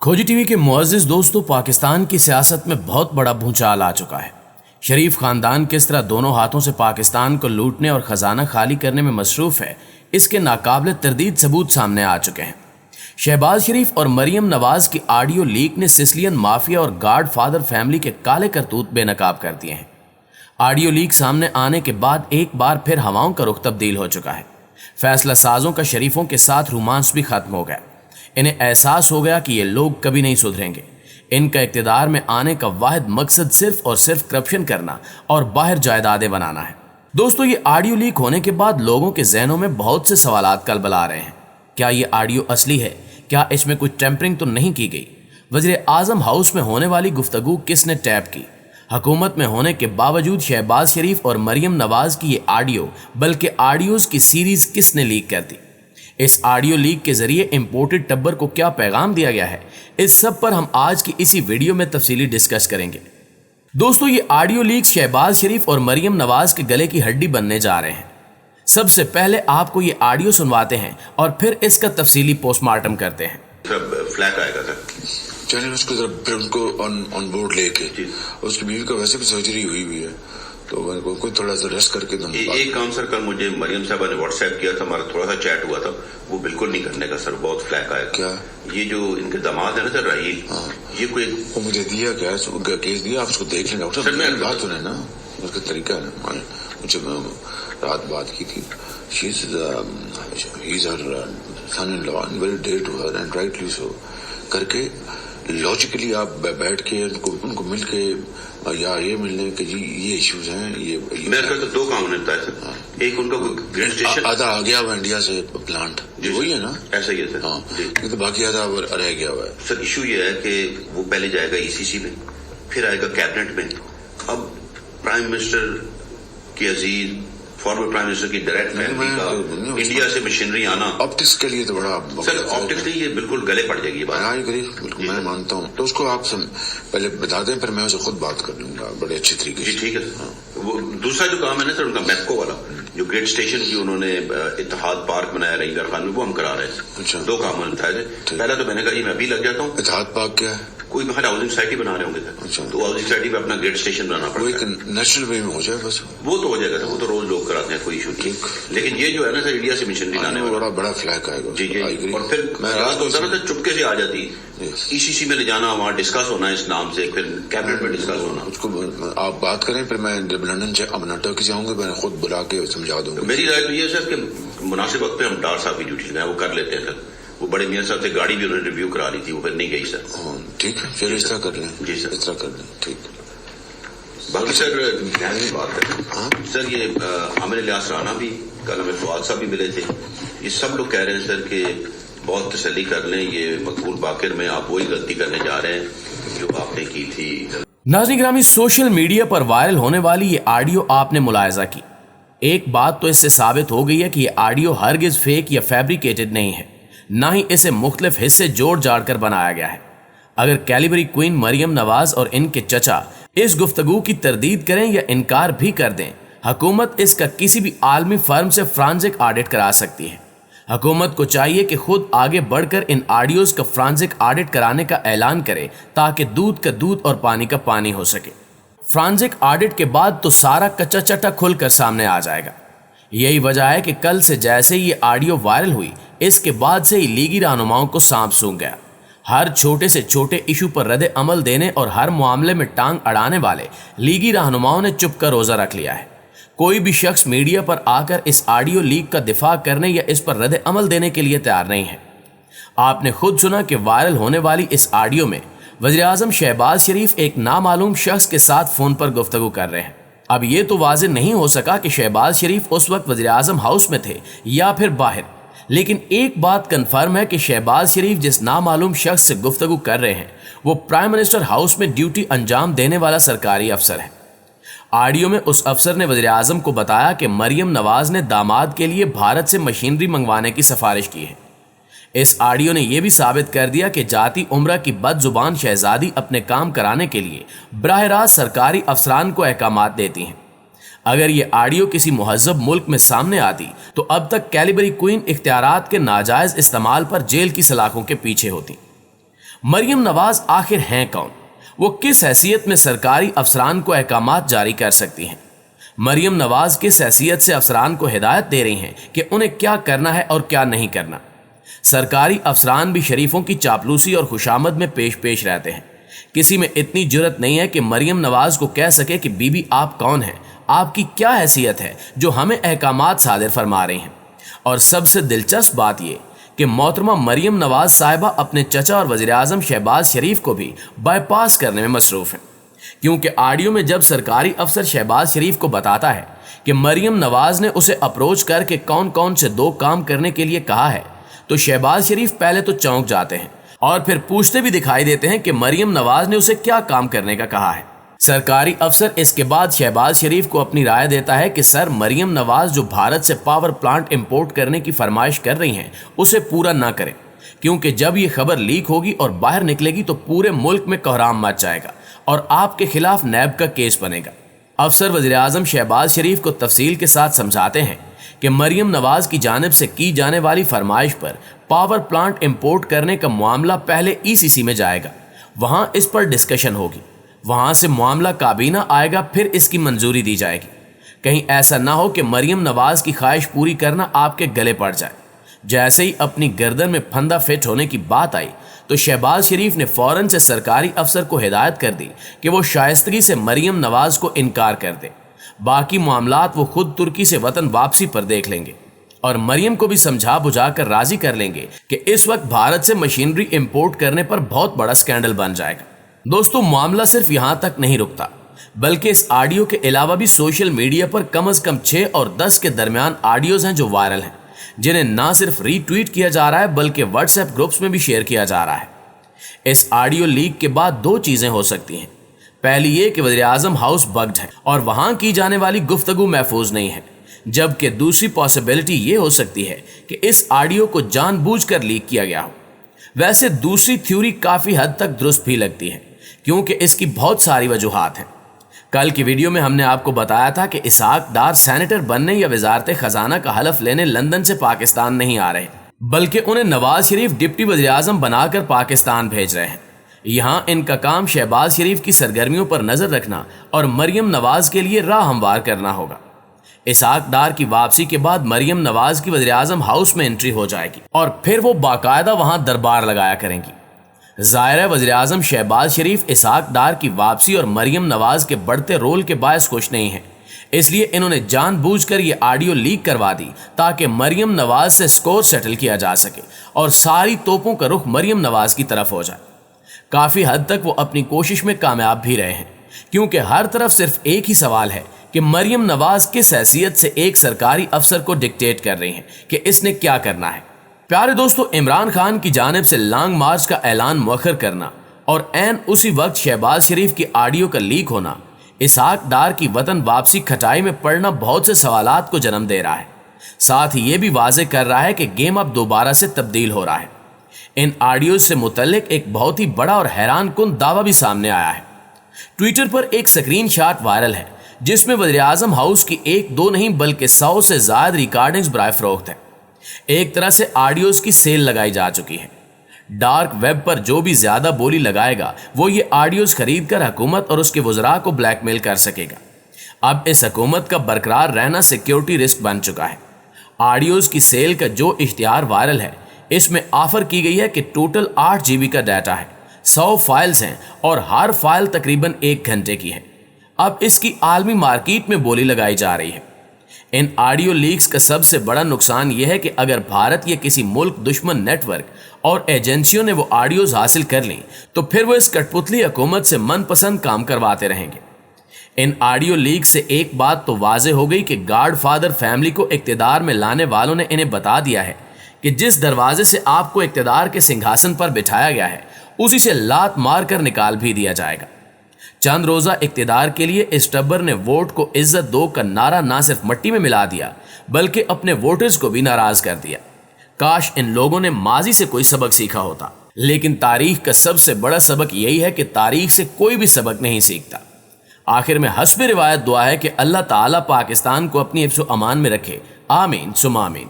खोजी टीवी के मुअज़्ज़िज़ दोस्तों, पाकिस्तान की सियासत में बहुत बड़ा भूचाल आ चुका है। शरीफ खानदान किस तरह दोनों हाथों से पाकिस्तान को लूटने और खजाना खाली करने में मसरूफ है, इसके नाकाबिले तरदीद सबूत सामने आ चुके हैं। शहबाज शरीफ और मरियम नवाज की ऑडियो लीक ने सिसिलियन माफिया और गॉड फादर फैमिली के काले करतूत बेनकाब कर दिए हैं। ऑडियो लीक सामने आने के बाद एक बार फिर हवाओं का रुख तब्दील हो चुका है। फैसला साजों का शरीफों के साथ रोमांस भी खत्म हो गया। इन्हें एहसास हो गया कि ये लोग कभी नहीं सुधरेंगे। इनका इक़्तिदार में आने का वाहिद मकसद सिर्फ और सिर्फ करप्शन करना और बाहर जायदादें बनाना है। दोस्तों, ये ऑडियो लीक होने के बाद लोगों के जहनों में बहुत से सवालात कलबला रहे हैं। क्या ये ऑडियो असली है? क्या इसमें कुछ टेम्परिंग तो नहीं की गई? वज़ीर आज़म हाउस में होने वाली गुफ्तगू किसने टैप की? हुकूमत में होने के बावजूद शहबाज शरीफ और मरियम नवाज की ये ऑडियो बल्कि ऑडियोज़ की सीरीज़ किसने लीक कर दी? इस ऑडियो लीक के जरिए इंपोर्टेड टब्बर को क्या पैगाम दिया गया है? इस सब पर हम आज की इसी वीडियो में तफसीली डिस्कस करेंगे। दोस्तों, ये ऑडियो लीक शहबाज शरीफ और मरियम नवाज के गले की हड्डी बनने जा रहे हैं। सबसे पहले आपको ये ऑडियो सुनवाते हैं और फिर इसका तफसीली पोस्टमार्टम करते हैं। फ्लैग आएगा सर, चलिए उसको जरा फिर उनको ऑन बोर्ड लेके, उसकी बीवी का वैसे भी सर्जरी हुई है तो कोई थोड़ा सा रेस्ट करके दो। एक काम सर, कल मुझे मरियम साहबा ने व्हाट्सएप किया था, हमारा थोड़ा सा चैट हुआ था, वो बिल्कुल नहीं करने का सर, बहुत फ्लैग आएगा। क्या ये जो इनके दामाद है ना सर, राहील, ये कोई वो मुझे दिया क्या केस दिया, आप उसको देख लेंगे डॉक्टर। सर मैं बात सुने ना, उसका तरीका है ना, मुझे रात बात की थी। he's her son-in-law and very dear to her and rightly so करके लॉजिकली आप बैठ के उनको मिल के या ये मिलने के जी ये इश्यूज हैं। ये मेरे ख्याल से दो काम होने है सर। एक उनका ग्रेड स्टेशन आधा आ गया हुआ इंडिया से प्लांट, वही है ना, ऐसा ही है सर। हाँ, तो बाकी आधा रह गया हुआ है। सर इशू ये है कि वो पहले जाएगा ईसीसी में, फिर आएगा कैबिनेट में। अब प्राइम मिनिस्टर की अजीज फॉर्मर प्राइम मिनिस्टर की डायरेक्ट फैमिली का इंडिया से मशीनरी आना ऑप्टिक्स के लिए तो बड़ा सर, ऑप्टिक्स नहीं, ये बिल्कुल गले पड़ जाएगी बात। हाँ, बिल्कुल मैं मानता हूँ। तो उसको आप पहले बता दें, फिर मैं उसे खुद बात कर लूंगा बड़े अच्छे तरीके से। ठीक है। वो दूसरा जो काम है ना सर, उनका मैप्को वाला जो ग्रेट स्टेशन की उन्होंने इत्तेहाद पार्क बनाया रहीगर खान में, वो हम करा रहे हैं। अच्छा, दो काम बताए थे। पहला तो मैंने कहा मैं अभी लग जाता हूँ। इत्तेहाद पार्क क्या है? कोई बाहर हाउसिंग सोसाइटी बना रहे होंगे सर। अच्छा, तो हाउसिंग सोसाइटी में अपना ग्रेट स्टेशन बनाना पड़ेगा। वो एक नेशनल वे में हो जाए बस, वो तो हो जाएगा सर, वो तो रोज लोग कराते हैं, कोई इशू नहीं। लेकिन ये जो है ना सर, इंडिया से मशीनरी लाने में बड़ा फ्लैग आएगा। जी जी। और फिर रात होता ना सर, चुपके से आ जाती, ईसीसी में ले जाना, वहाँ डिस्कस होना इस नाम से, फिर कैबिनेट में डिस्कस होना। उसको आप बात करें, फिर मैं जब लंदन से अब टर्की जाऊंगा, मैं खुद बुला के समझा दूंगा। मेरी राय तो ये है सर कि मुनासिब वक्त पे हम डार साहब की ड्यूटी लगाए, वो कर लेते हैं सर। वो बड़े मियां साहब से गाड़ी भी उन्होंने रिव्यू करा ली थी, वो फिर नहीं गई सर। ठीक है, फिर इस तरह कर लें। जी सर, इस तरह कर लें। ठीक। बाकी सर ध्यान बात है सर, ये आमिर इलियास राना भी कल हमें फवाद साहब भी मिले थे। ये सब लोग कह रहे हैं सर कि बहुत तसल्ली कर लें, ये मकबूल बाकिर में आप वही गलती करने जा रहे हैं जो आपने की थी। नाज़रीन गिरामी, सोशल मीडिया पर वायरल होने वाली ये ऑडियो आपने मुलायजा की। एक बात तो इससे साबित हो गई है कि ये ऑडियो हरगिज फेक या फैब्रिकेटेड नहीं है, ना ही इसे मुख्तलिफ हिस्से जोड़ जाड़ कर बनाया गया है। अगर कैलिबरी क्वीन मरियम नवाज और इनके चचा इस गुफ्तगू की तरदीद करें या इनकार भी कर दें, हुकूमत इसका किसी भी आलमी फर्म से फ्रांजिक ऑडिट करा सकती है। हुकूमत को चाहिए कि खुद आगे बढ़कर इन ऑडियोज का फ्रांजिक ऑडिट कराने का ऐलान करे, ताकि दूध का दूध और पानी का पानी हो सके। फ्रांजिक ऑडिट के बाद तो सारा कच्चा चट्टा खुलकर सामने आ जाएगा। यही वजह है कि कल से जैसे ही ये ऑडियो वायरल हुई, इसके बाद से ही लीगी रहनुमाओं को सांप सूंघ गया। हर छोटे से छोटे इशू पर रद्द अमल देने और हर मामले में टांग अड़ाने वाले लीगी रहनुमाओं ने चुप कर रोजा रख लिया है। कोई भी शख्स मीडिया पर आकर इस ऑडियो लीक का दिफा करने या इस पर रद्द अमल देने के लिए तैयार नहीं है। आपने खुद सुना कि वायरल होने वाली इस ऑडियो में वज़ीर आज़म शहबाज शरीफ एक नामालूम शख्स के साथ फ़ोन पर गुफ्तगू कर रहे हैं। अब ये तो वाज़ेह नहीं हो सका कि शहबाज शरीफ उस वक्त वज़ीर आज़म हाउस में थे या फिर बाहर, लेकिन एक बात कन्फर्म है कि शहबाज शरीफ जिस नामालूम शख्स से गुफ्तगू कर रहे हैं वो प्राइम मिनिस्टर हाउस में ड्यूटी अंजाम देने वाला सरकारी अफसर है। ऑडियो में उस अफसर ने वज़ीर आज़म को बताया कि मरियम नवाज ने दामाद के लिए भारत से मशीनरी मंगवाने की सिफारिश की है। इस ऑडियो ने यह भी साबित कर दिया कि जाती उम्रा की बदजुबान शहजादी अपने काम कराने के लिए बराह रास्त सरकारी अफसरान को अहकामात देती हैं। अगर ये ऑडियो किसी मुहज़्ज़ब मुल्क में सामने आती तो अब तक कैलिबरी क्वीन इख्तियारात के नाजायज़ इस्तेमाल पर जेल की सलाखों के पीछे होती। मरियम नवाज आखिर हैं कौन? वो किस हैसियत में सरकारी अफसरान को अहकामात जारी कर सकती हैं? मरियम नवाज किस हैसियत से अफसरान को हिदायत दे रही हैं कि उन्हें क्या करना है और क्या नहीं करना? सरकारी अफसरान भी शरीफों की चापलूसी और खुशामद में पेश रहते हैं। किसी में इतनी जुर्रत नहीं है कि मरियम नवाज को कह सके कि बीबी आप कौन हैं, आपकी क्या हैसियत है जो हमें अहकामात सादिर फरमा रही हैं। और सबसे दिलचस्प बात यह कि मोहतरमा मरियम नवाज साहिबा अपने चचा और वज़ीर आज़म शहबाज शरीफ को भी बाईपास करने में मसरूफ़ हैं, क्योंकि ऑडियो में जब सरकारी अफसर शहबाज शरीफ को बताता है कि मरियम नवाज ने उसे अप्रोच करके कौन कौन से 2 काम करने के लिए कहा है, तो शहबाज शरीफ पहले तो चौंक जाते हैं और फिर पूछते भी दिखाई देते हैं कि मरियम नवाज ने उसे क्या काम करने का कहा है। सरकारी अफसर इसके बाद शहबाज शरीफ को अपनी राय देता है कि सर, मरियम नवाज जो भारत से पावर प्लांट इंपोर्ट करने की फरमाइश कर रही हैं उसे पूरा ना करें, क्योंकि जब ये खबर लीक होगी और बाहर निकलेगी तो पूरे मुल्क में कोहराम मच जाएगा और आपके खिलाफ नैब का केस बनेगा। अफसर वज़ीर आज़म शहबाज शरीफ को तफसील के साथ समझाते हैं कि मरियम नवाज की जानिब से की जाने वाली फरमाइश पर पावर प्लांट इंपोर्ट करने का मामला पहले ECC में जाएगा, वहां इस पर डिस्कशन होगी, वहां से मामला काबीना आएगा, फिर इसकी मंजूरी दी जाएगी। कहीं ऐसा ना हो कि मरियम नवाज की ख्वाहिश पूरी करना आपके गले पड़ जाए। जैसे ही अपनी गर्दन में फंदा फिट होने की बात आई तो शहबाज शरीफ ने फौरन से सरकारी अफसर को हिदायत कर दी कि वो शाइस्तगी से मरियम नवाज को इनकार कर दे, बाकी मामलात वो खुद तुर्की से वतन वापसी पर देख लेंगे और मरियम को भी समझा बुझा कर राजी कर लेंगे कि इस वक्त भारत से मशीनरी इंपोर्ट करने पर बहुत बड़ा स्कैंडल बन जाएगा। दोस्तों, मामला सिर्फ यहां तक नहीं रुकता, बल्कि इस ऑडियो के अलावा भी सोशल मीडिया पर कम से कम 6 और 10 के दरमियान ऑडियोज हैं जो वायरल हैं, जिन्हें ना सिर्फ रीट्वीट किया जा रहा है बल्कि व्हाट्सएप ग्रुप्स में भी शेयर किया जा रहा है। इस ऑडियो लीक के बाद 2 चीजें हो सकती हैं। पहली ये कि वज़ीर आज़म हाउस बग्ड है और वहां की जाने वाली गुफ्तगू महफूज नहीं है, जबकि दूसरी पॉसिबिलिटी ये हो सकती है कि इस ऑडियो को जानबूझकर लीक किया गया हो। वैसे दूसरी थ्योरी काफी हद तक दुरुस्त भी लगती है, क्योंकि इसकी बहुत सारी वजूहात हैं। कल की वीडियो में हमने आपको बताया था कि इसहाक डार सेनेटर बनने या वजारत खजाना का हलफ लेने लंदन से पाकिस्तान नहीं आ रहे, बल्कि उन्हें नवाज शरीफ डिप्टी वज़ीर आज़म बनाकर पाकिस्तान भेज रहे हैं। यहाँ इनका काम शहबाज शरीफ की सरगर्मियों पर नजर रखना और मरियम नवाज के लिए राह हमवार करना होगा। इसहाक डार की वापसी के बाद मरियम नवाज की वज़ीर आज़म हाउस में एंट्री हो जाएगी और फिर वो बाकायदा वहां दरबार लगाया करेंगी। ज़ाहिर है वज़ीर आज़म शहबाज शरीफ इसहाक डार की वापसी और मरियम नवाज के बढ़ते रोल के बायस खुश नहीं है, इसलिए इन्होंने जानबूझकर ये ऑडियो लीक करवा दी ताकि मरियम नवाज से स्कोर सेटल किया जा सके और सारी तोपों का रुख मरियम नवाज की तरफ हो जाए। काफी हद तक वो अपनी कोशिश में कामयाब भी रहे हैं, क्योंकि हर तरफ सिर्फ एक ही सवाल है कि मरियम नवाज किस हैसियत से एक सरकारी अफसर को डिक्टेट कर रही हैं कि इसने क्या करना है। प्यारे दोस्तों, इमरान खान की जानिब से लॉन्ग मार्च का ऐलान मुअख्खर करना और ऐन उसी वक्त शहबाज शरीफ की ऑडियो का लीक होना इसहाक डार की वतन वापसी खटाई में पड़ना बहुत से सवालात को जन्म दे रहा है। साथ ही ये भी वाज़ेह कर रहा है कि गेम अब दोबारा से तब्दील हो रहा है। इन ऑडियोज से मुतल्लिक एक बहुत ही बड़ा और हैरान कुन दावा भी सामने आया है। ट्विटर पर एक स्क्रीन शॉट वायरल है जिसमें वज़ीर आज़म हाउस की 1-2 नहीं बल्कि 100 से ज्यादा रिकॉर्डिंग्स बराए फरोख्त है। एक तरह से ऑडियोज की सेल लगाई जा चुकी है। डार्क वेब पर जो भी ज्यादा बोली लगाएगा वो ये ऑडियोज खरीद कर हुकूमत और उसके वज़रा को ब्लैकमेल कर सकेगा। अब इस हुकूमत का बरकरार रहना सिक्योरिटी रिस्क बन चुका है। ऑडियोज की सेल का जो इश्तिहार वायरल है, इसमें ऑफर की गई है कि टोटल 8 GB का डाटा है, 100 फाइल्स हैं और हर फाइल तकरीबन 1 घंटे की है। अब इसकी आलमी मार्केट में बोली लगाई जा रही है। इन ऑडियो लीक्स का सबसे बड़ा नुकसान यह है कि अगर भारत या किसी मुल्क दुश्मन नेटवर्क और एजेंसियों ने वो ऑडियोज हासिल कर ली तो फिर वो इस कठपुतली हुकूमत से मनपसंद काम करवाते रहेंगे। इन ऑडियो लीक से एक बात तो वाज़ेह हो गई कि गॉडफादर फैमिली को इक्तिदार में लाने वालों ने इन्हें बता दिया है कि जिस दरवाजे से आपको इक्तिदार के सिंहासन पर बिठाया गया है उसी से लात मार कर निकाल भी दिया जाएगा। चंद रोजा इक्तिदार के लिए इस टब्बर ने वोट को इज्जत दो का नारा ना सिर्फ मट्टी में मिला दिया बल्कि अपने वोटर्स को भी नाराज कर दिया। काश इन लोगों ने माजी से कोई सबक सीखा होता, लेकिन तारीख का सबसे बड़ा सबक यही है कि तारीख से कोई भी सबक नहीं सीखता। आखिर में हस्ब रिवायत दुआ है कि अल्लाह ताला पाकिस्तान को अपनी हिफ्ज़-ओ-अमान में रखे। आमीन सुमा आमीन।